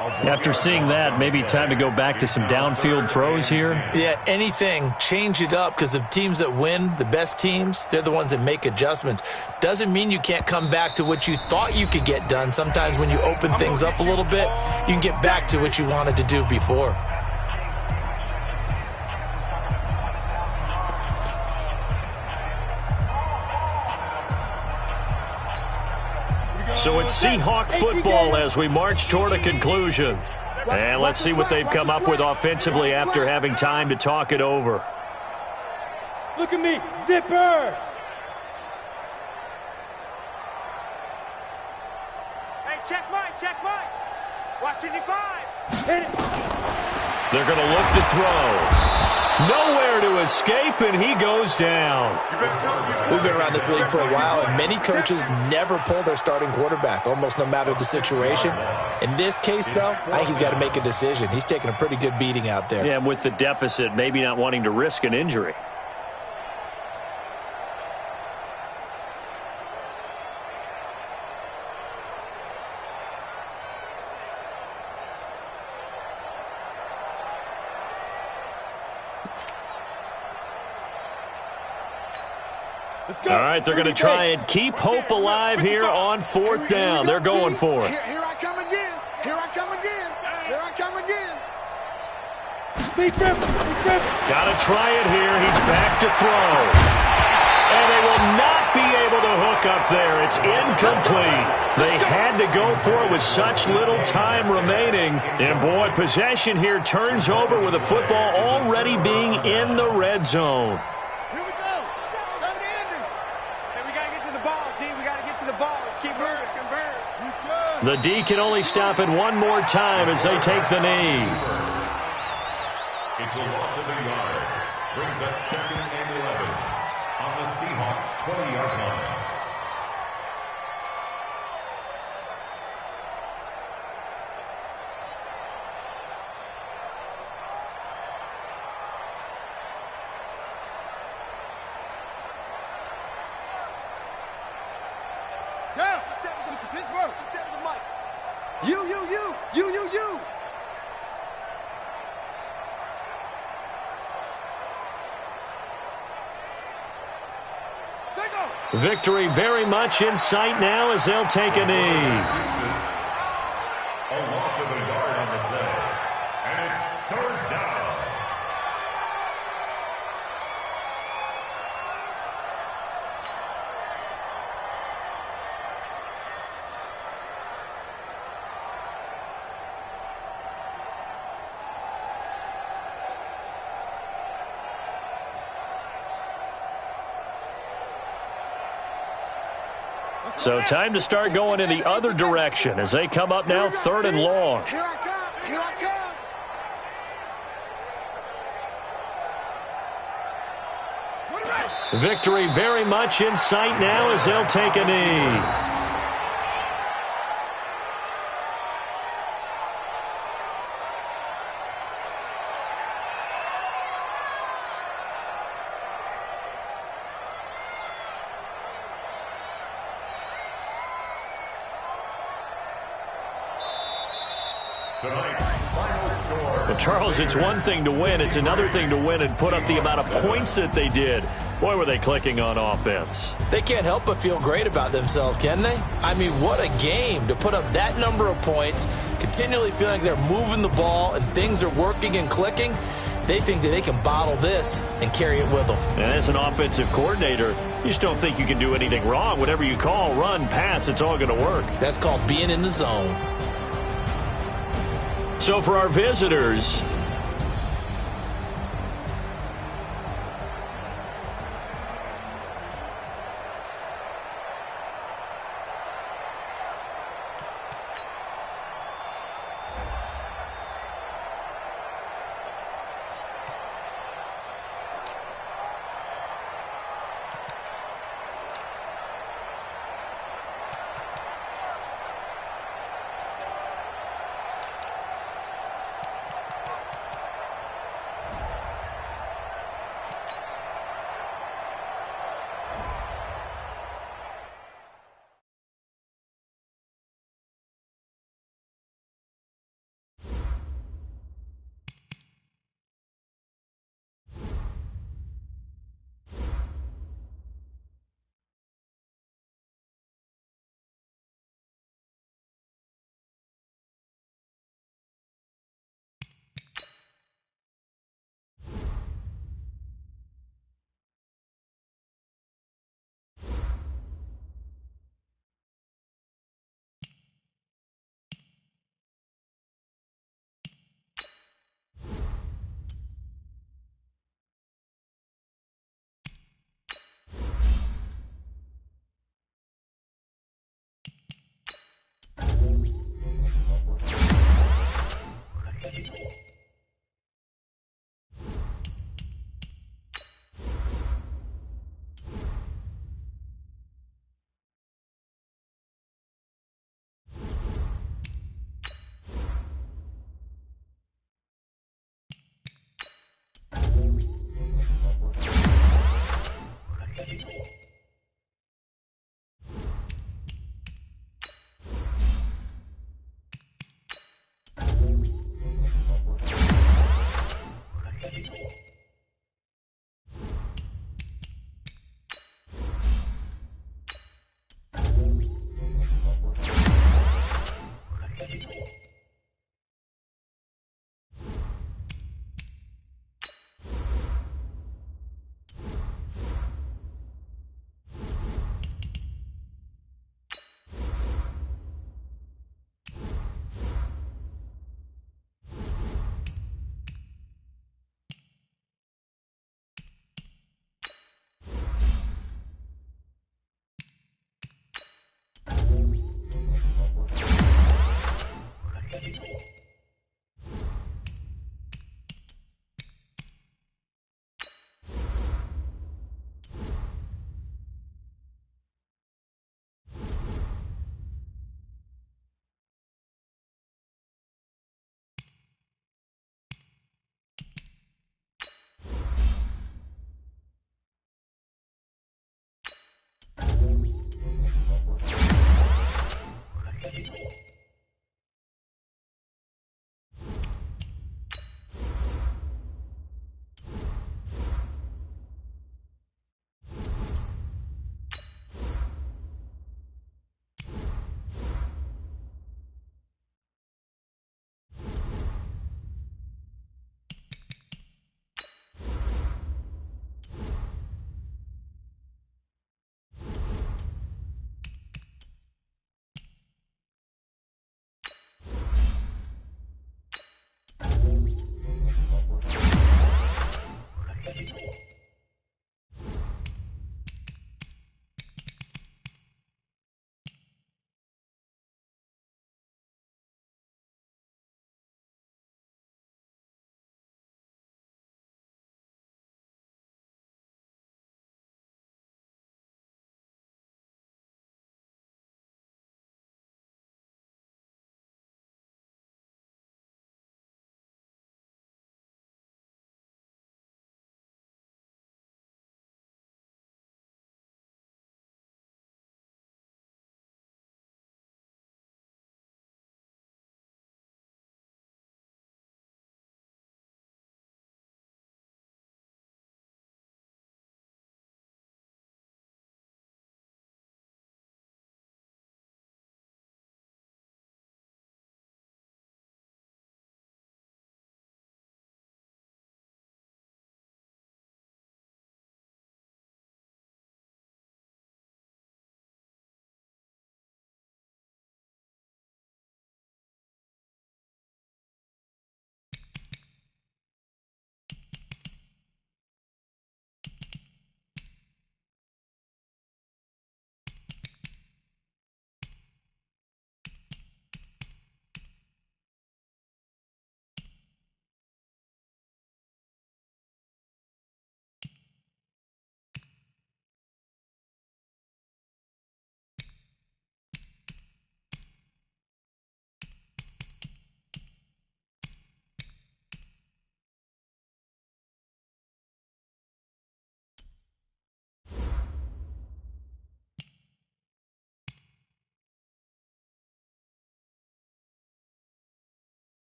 After seeing that, maybe time to go back to some downfield throws here. Yeah, anything, change it up, because the teams that win, the best teams, they're the ones that make adjustments. Doesn't mean you can't come back to what you thought you could get done. Sometimes when you open things up a little bit, you can get back to what you wanted to do before. So it's Seahawk football as we march toward a conclusion. And let's see what they've come up with offensively after having time to talk it over. Look at me, zipper! Hey, check Mike! Watch 55! Hit it! They're going to look to throw. Nowhere to escape, and he goes down. We've been around this league for a while, and many coaches never pull their starting quarterback, almost no matter the situation. In this case, though, I think he's got to make a decision. He's taking a pretty good beating out there. Yeah, and with the deficit, maybe not wanting to risk an injury. All right, they're going to try and keep hope alive here on 4th down. They're going for it. Here I come again. Here I come again. Here I come again. Got to try it here. He's back to throw. And they will not be able to hook up there. It's incomplete. They had to go for it with such little time remaining. And, boy, possession here turns over with the football already being in the red zone. The D can only stop it one more time as they take the knee. It's a loss of a yard. Brings up 2nd and 11 on the Seahawks' 20-yard line. You. Victory very much in sight now as they'll take a knee. A loss of a yard on the play. And it's 3rd down. So time to start going in the other direction as they come up now 3rd and long. Here I come. Here I come. Victory very much in sight now as they'll take a knee. Well, Charles, it's one thing to win. It's another thing to win and put up the amount of points that they did. Boy, were they clicking on offense. They can't help but feel great about themselves, can they? I mean, what a game to put up that number of points, continually feeling they're moving the ball and things are working and clicking. They think that they can bottle this and carry it with them. And as an offensive coordinator, you just don't think you can do anything wrong. Whatever you call, run, pass, it's all going to work. That's called being in the zone. So for our visitors,